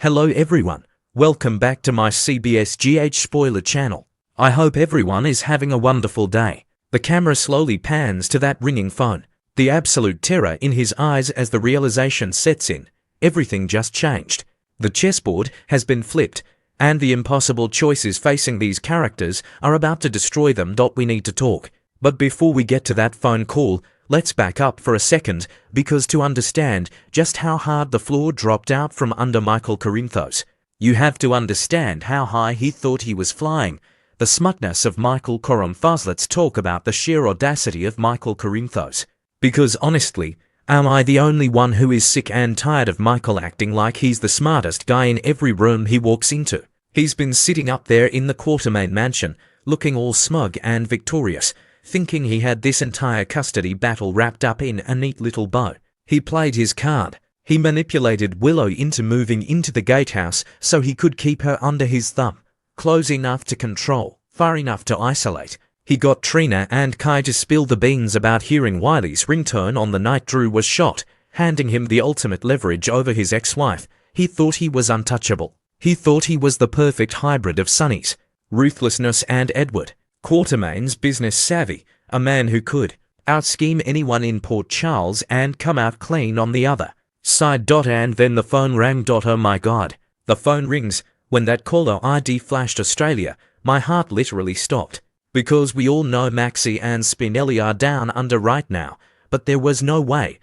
Hello everyone, welcome back to my CBS GH spoiler channel. I hope everyone is having a wonderful day. The camera slowly pans to that ringing phone. The absolute terror in his eyes as the realization sets in. Everything just changed. The chessboard has been flipped, and the impossible choices facing these characters are about to destroy them. We need to talk. But before we get to that phone call, let's back up for a second, because to understand just how hard the floor dropped out from under Michael Corinthos, you have to understand how high he thought he was flying. The smugness of Michael Corinthos. Let's talk about the sheer audacity of Michael Corinthos. Because honestly, am I the only one who is sick and tired of Michael acting like he's the smartest guy in every room he walks into? He's been sitting up there in the Quartermain mansion, looking all smug and victorious, thinking he had this entire custody battle wrapped up in a neat little bow. He played his card. He manipulated Willow into moving into the gatehouse so he could keep her under his thumb. Close enough to control, far enough to isolate. He got Trina and Kai to spill the beans about hearing Wiley's ringtone on the night Drew was shot, handing him the ultimate leverage over his ex-wife. He thought he was untouchable. He thought he was the perfect hybrid of Sonny's ruthlessness and Edward Quartermain's business savvy, a man who could out-scheme anyone in Port Charles and come out clean on the other side. And then the phone rang. Oh my God. The phone rings. When that caller ID flashed Australia, my heart literally stopped. Because we all know Maxie and Spinelli are down under right now, but there was no way,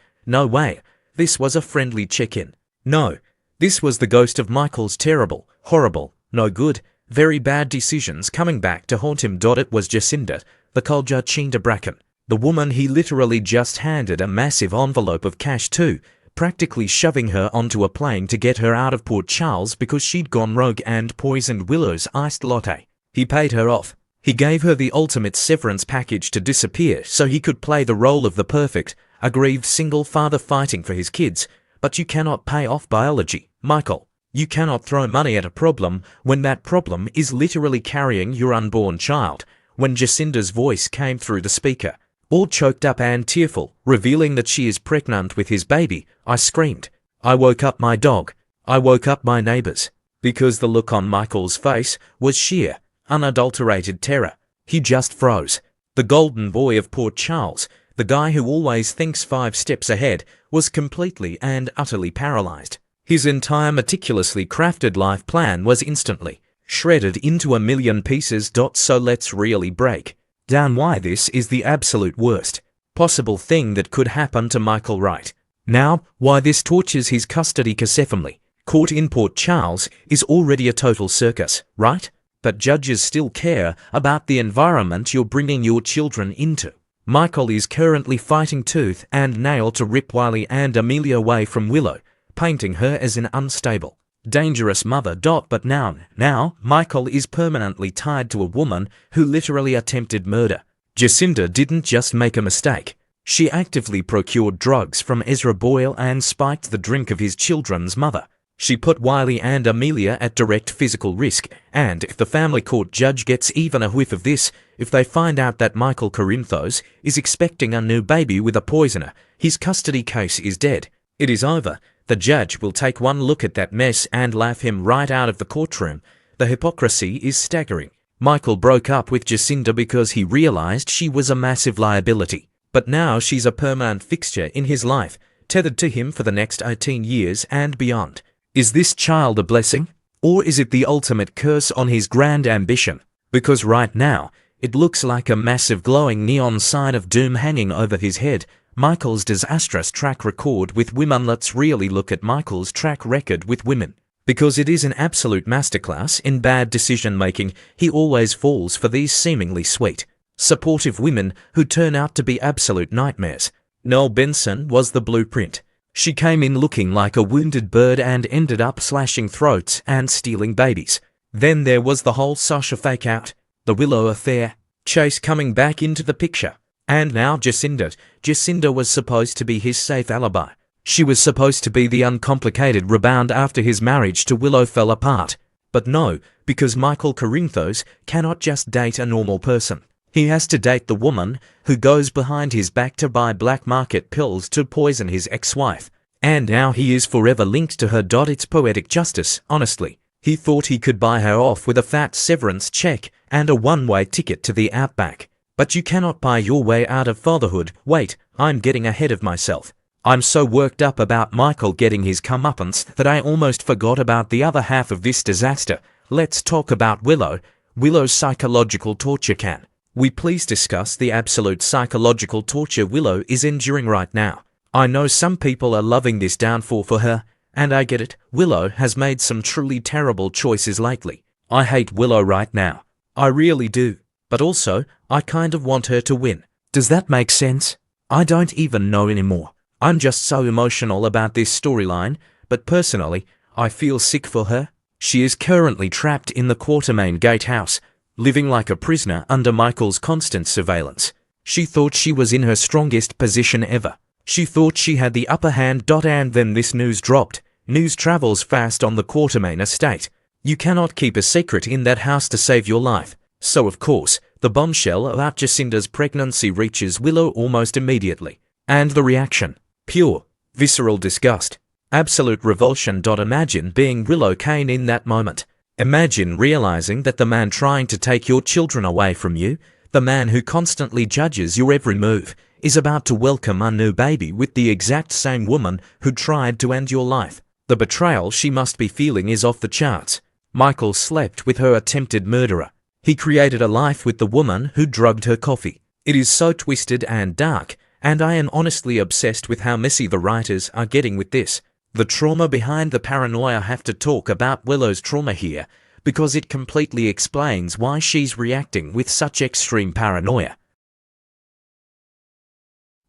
this was a friendly check-in. No, this was the ghost of Michael's terrible, horrible, no good, very bad decisions coming back to haunt him. It was Jacinda, the cold Jacinda Bracken, the woman he literally just handed a massive envelope of cash to, practically shoving her onto a plane to get her out of Port Charles because she'd gone rogue and poisoned Willow's iced latte. He paid her off. He gave her the ultimate severance package to disappear so he could play the role of the perfect, aggrieved single father fighting for his kids. But you cannot pay off biology, Michael. You cannot throw money at a problem when that problem is literally carrying your unborn child. When Jacinda's voice came through the speaker, all choked up and tearful, revealing that she is pregnant with his baby, I screamed. I woke up my dog. I woke up my neighbors. Because the look on Michael's face was sheer, unadulterated terror. He just froze. The golden boy of Port Charles, the guy who always thinks 5 steps ahead, was completely and utterly paralyzed. His entire meticulously crafted life plan was instantly shredded into a million pieces. So let's really break down why this is the absolute worst possible thing that could happen to Michael right now. Why this tortures his custody. Cause family court in Port Charles is already a total circus, right? But judges still care about the environment you're bringing your children into. Michael is currently fighting tooth and nail to rip Wiley and Amelia away from Willow, painting her as an unstable, dangerous mother. But now, Michael is permanently tied to a woman who literally attempted murder. Jacinda didn't just make a mistake. She actively procured drugs from Ezra Boyle and spiked the drink of his children's mother. She put Wiley and Amelia at direct physical risk, and if the family court judge gets even a whiff of this, if they find out that Michael Corinthos is expecting a new baby with a poisoner, his custody case is dead. It is over. The judge will take one look at that mess and laugh him right out of the courtroom. The hypocrisy is staggering. Michael broke up with Jacinda because he realized she was a massive liability. But now she's a permanent fixture in his life, tethered to him for the next 18 years and beyond. Is this child a blessing? Or is it the ultimate curse on his grand ambition? Because right now, it looks like a massive glowing neon sign of doom hanging over his head. Michael's disastrous track record with women. Let's really look at Michael's track record with women. Because it is an absolute masterclass in bad decision-making. He always falls for these seemingly sweet, supportive women who turn out to be absolute nightmares. Noel Benson was the blueprint. She came in looking like a wounded bird and ended up slashing throats and stealing babies. Then there was the whole Sasha fake out, the Willow affair, Chase coming back into the picture, and now Jacinda. Jacinda was supposed to be his safe alibi. She was supposed to be the uncomplicated rebound after his marriage to Willow fell apart. But no, because Michael Corinthos cannot just date a normal person. He has to date the woman who goes behind his back to buy black market pills to poison his ex-wife. And now he is forever linked to her. It's poetic justice, honestly. He thought he could buy her off with a fat severance check and a one-way ticket to the outback. But you cannot buy your way out of fatherhood. Wait, I'm getting ahead of myself. I'm so worked up about Michael getting his comeuppance that I almost forgot about the other half of this disaster. Let's talk about Willow. Willow's psychological torture. Can we please discuss the absolute psychological torture Willow is enduring right now? I know some people are loving this downfall for her, and I get it. Willow has made some truly terrible choices lately. I hate Willow right now. I really do. But also, I kind of want her to win. Does that make sense? I don't even know anymore. I'm just so emotional about this storyline, but personally, I feel sick for her. She is currently trapped in the Quartermain gatehouse, living like a prisoner under Michael's constant surveillance. She thought she was in her strongest position ever. She thought she had the upper hand. And then this news dropped. News travels fast on the Quartermain estate. You cannot keep a secret in that house to save your life. So of course, the bombshell about Jacinda's pregnancy reaches Willow almost immediately. And the reaction? Pure, visceral disgust. Absolute revulsion. Imagine being Willow Kane in that moment. Imagine realizing that the man trying to take your children away from you, the man who constantly judges your every move, is about to welcome a new baby with the exact same woman who tried to end your life. The betrayal she must be feeling is off the charts. Michael slept with her attempted murderer. He created a life with the woman who drugged her coffee. It is so twisted and dark, and I am honestly obsessed with how messy the writers are getting with this. The trauma behind the paranoia. Have to talk about Willow's trauma here, because it completely explains why she's reacting with such extreme paranoia.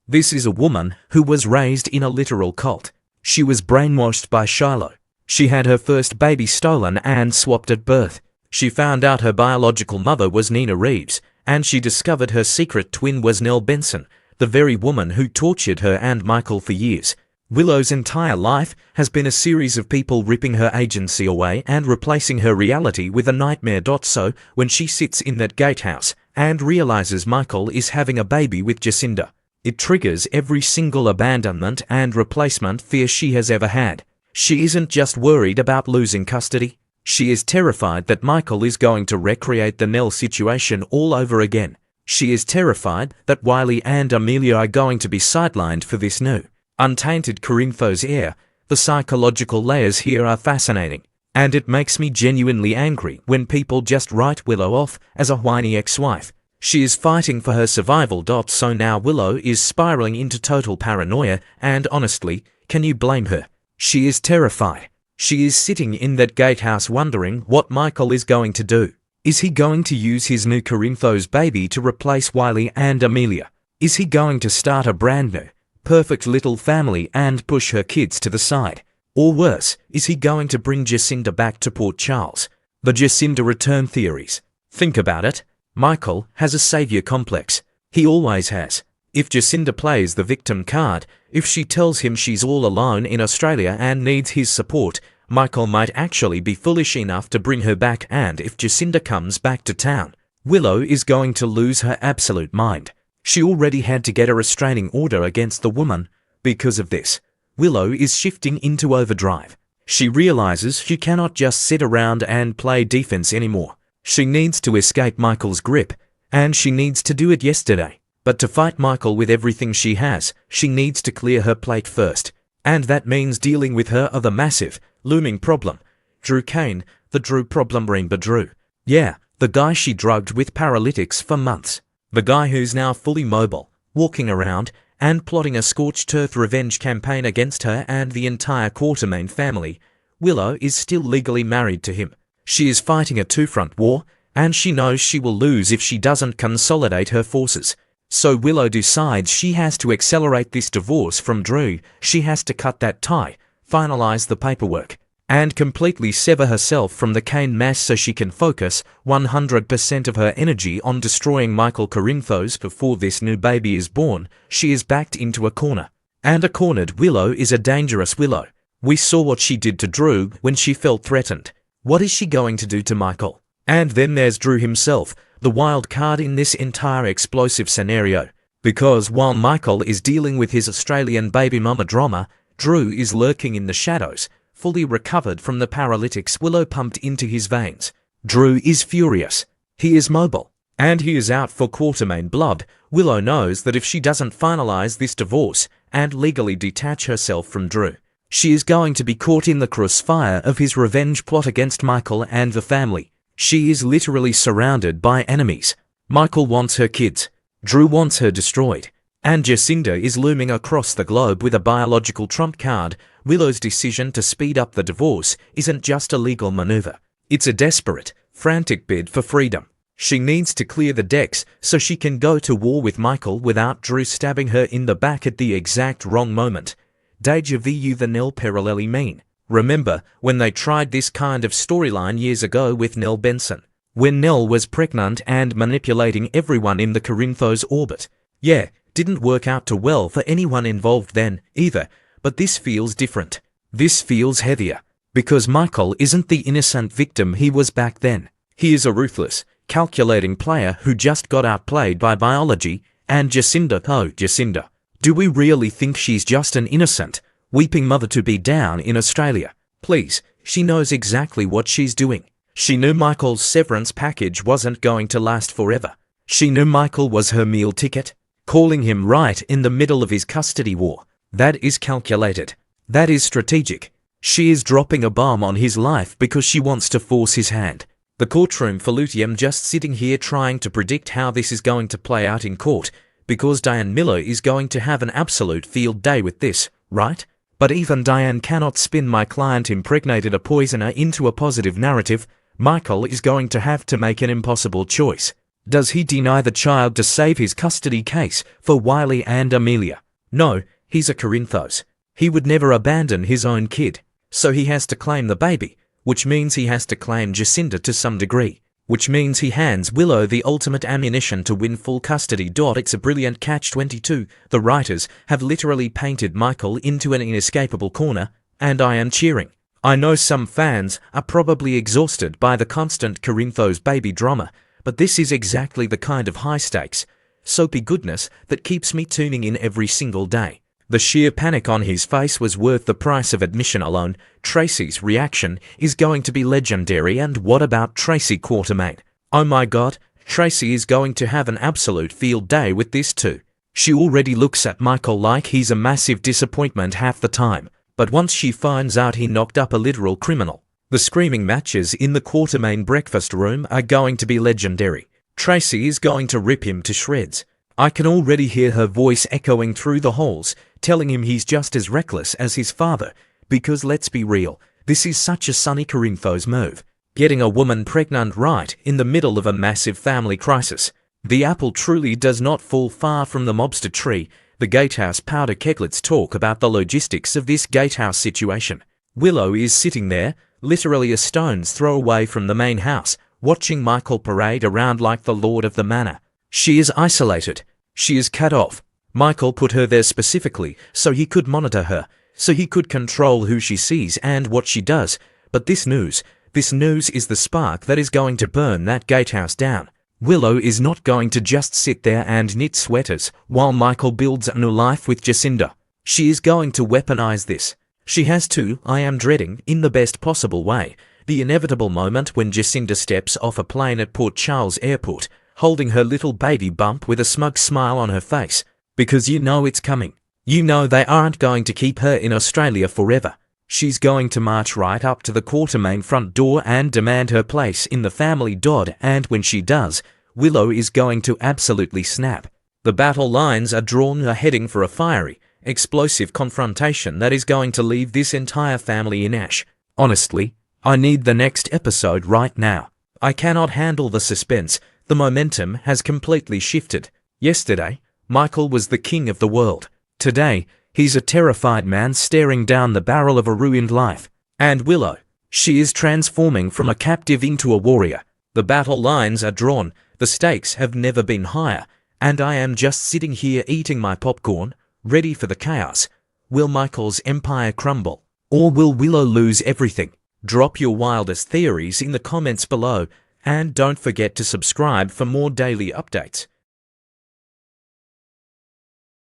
This is a woman who was raised in a literal cult. She was brainwashed by Shiloh. She had her first baby stolen and swapped at birth. She found out her biological mother was Nina Reeves, and she discovered her secret twin was Nell Benson, the very woman who tortured her and Michael for years. Willow's entire life has been a series of people ripping her agency away and replacing her reality with a nightmare. So, when she sits in that gatehouse and realizes Michael is having a baby with Jacinda, it triggers every single abandonment and replacement fear she has ever had. She isn't just worried about losing custody. She is terrified that Michael is going to recreate the Nell situation all over again. She is terrified that Wiley and Amelia are going to be sidelined for this new, untainted Corinthos heir. The psychological layers here are fascinating, and it makes me genuinely angry when people just write Willow off as a whiny ex-wife. She is fighting for her survival. So now Willow is spiraling into total paranoia, and honestly, can you blame her? She is terrified. She is sitting in that gatehouse wondering what Michael is going to do. Is he going to use his new Corinthos baby to replace Wiley and Amelia? Is he going to start a brand new, perfect little family and push her kids to the side? Or worse, is he going to bring Jacinda back to Port Charles? The Jacinda return theories. Think about it. Michael has a savior complex. He always has. If Jacinda plays the victim card, if she tells him she's all alone in Australia and needs his support, Michael might actually be foolish enough to bring her back. And if Jacinda comes back to town, Willow is going to lose her absolute mind. She already had to get a restraining order against the woman. Because of this, Willow is shifting into overdrive. She realizes she cannot just sit around and play defense anymore. She needs to escape Michael's grip, and she needs to do it yesterday. But to fight Michael with everything she has, she needs to clear her plate first. And that means dealing with her other massive, looming problem. Drew Kane, the Drew problem. Remember Drew? Yeah, the guy she drugged with paralytics for months. The guy who's now fully mobile, walking around, and plotting a scorched earth revenge campaign against her and the entire Quartermain family. Willow is still legally married to him. She is fighting a two-front war, and she knows she will lose if she doesn't consolidate her forces. So Willow decides she has to accelerate this divorce from Drew. She has to cut that tie, finalize the paperwork, and completely sever herself from the Kane mass so she can focus 100% of her energy on destroying Michael Corinthos before this new baby is born. She is backed into a corner. And a cornered Willow is a dangerous Willow. We saw what she did to Drew when she felt threatened. What is she going to do to Michael? And then there's Drew himself, the wild card in this entire explosive scenario. Because while Michael is dealing with his Australian baby mama drama, Drew is lurking in the shadows, fully recovered from the paralytics Willow pumped into his veins. Drew is furious. He is mobile. And he is out for Quatermain blood. Willow knows that if she doesn't finalize this divorce and legally detach herself from Drew, she is going to be caught in the crossfire of his revenge plot against Michael and the family. She is literally surrounded by enemies. Michael wants her kids. Drew wants her destroyed. And Jacinda is looming across the globe with a biological trump card. Willow's decision to speed up the divorce isn't just a legal maneuver. It's a desperate, frantic bid for freedom. She needs to clear the decks so she can go to war with Michael without Drew stabbing her in the back at the exact wrong moment. Deja vu the Nell parallelly mean. Remember when they tried this kind of storyline years ago with Nell Benson? When Nell was pregnant and manipulating everyone in the Corinthos orbit. Yeah, didn't work out too well for anyone involved then, either, but this feels different. This feels heavier. Because Michael isn't the innocent victim he was back then. He is a ruthless, calculating player who just got outplayed by biology, and Jacinda, oh Jacinda. Do we really think she's just an innocent, weeping mother-to-be down in Australia? Please, she knows exactly what she's doing. She knew Michael's severance package wasn't going to last forever. She knew Michael was her meal ticket. Calling him right in the middle of his custody war. That is calculated. That is strategic. She is dropping a bomb on his life because she wants to force his hand. The courtroom for Lutium just sitting here trying to predict how this is going to play out in court, because Diane Miller is going to have an absolute field day with this, right? But even Diane cannot spin my client impregnated a poisoner into a positive narrative. Michael is going to have to make an impossible choice. Does he deny the child to save his custody case for Wiley and Amelia? No, he's a Corinthos. He would never abandon his own kid. So he has to claim the baby, which means he has to claim Jacinda to some degree, which means he hands Willow the ultimate ammunition to win full custody. It's a brilliant catch-22. The writers have literally painted Michael into an inescapable corner, and I am cheering. I know some fans are probably exhausted by the constant Corinthos baby drama, but this is exactly the kind of high-stakes, soapy goodness that keeps me tuning in every single day. The sheer panic on his face was worth the price of admission alone. Tracy's reaction is going to be legendary, and what about Tracy Quatermain? Oh my god, Tracy is going to have an absolute field day with this too. She already looks at Michael like he's a massive disappointment half the time, but once she finds out he knocked up a literal criminal, the screaming matches in the Quatermain breakfast room are going to be legendary. Tracy is going to rip him to shreds. I can already hear her voice echoing through the halls, telling him he's just as reckless as his father, because let's be real, this is such a Sonny Corinthos move. Getting a woman pregnant right in the middle of a massive family crisis. The apple truly does not fall far from the mobster tree. The gatehouse powder keglets talk about the logistics of this gatehouse situation. Willow is sitting there, literally a stone's throw away from the main house, watching Michael parade around like the lord of the manor. She is isolated. She is cut off. Michael put her there specifically so he could monitor her, so he could control who she sees and what she does. But this news is the spark that is going to burn that gatehouse down. Willow is not going to just sit there and knit sweaters while Michael builds a new life with Jacinda. She is going to weaponize this. She has to. I am dreading, in the best possible way, the inevitable moment when Jacinda steps off a plane at Port Charles Airport, holding her little baby bump with a smug smile on her face. Because you know it's coming. You know they aren't going to keep her in Australia forever. She's going to march right up to the Quatermain front door and demand her place in the family. And when she does, Willow is going to absolutely snap. The battle lines are drawn, are heading for a fiery, explosive confrontation that is going to leave this entire family in ash. Honestly, I need the next episode right now. I cannot handle the suspense. The momentum has completely shifted. Yesterday, Michael was the king of the world. Today, he's a terrified man staring down the barrel of a ruined life. And Willow, she is transforming from a captive into a warrior. The battle lines are drawn. The stakes have never been higher. And I am just sitting here eating my popcorn, ready for the chaos. Will Michael's empire crumble? Or will Willow lose everything? Drop your wildest theories in the comments below, and don't forget to subscribe for more daily updates.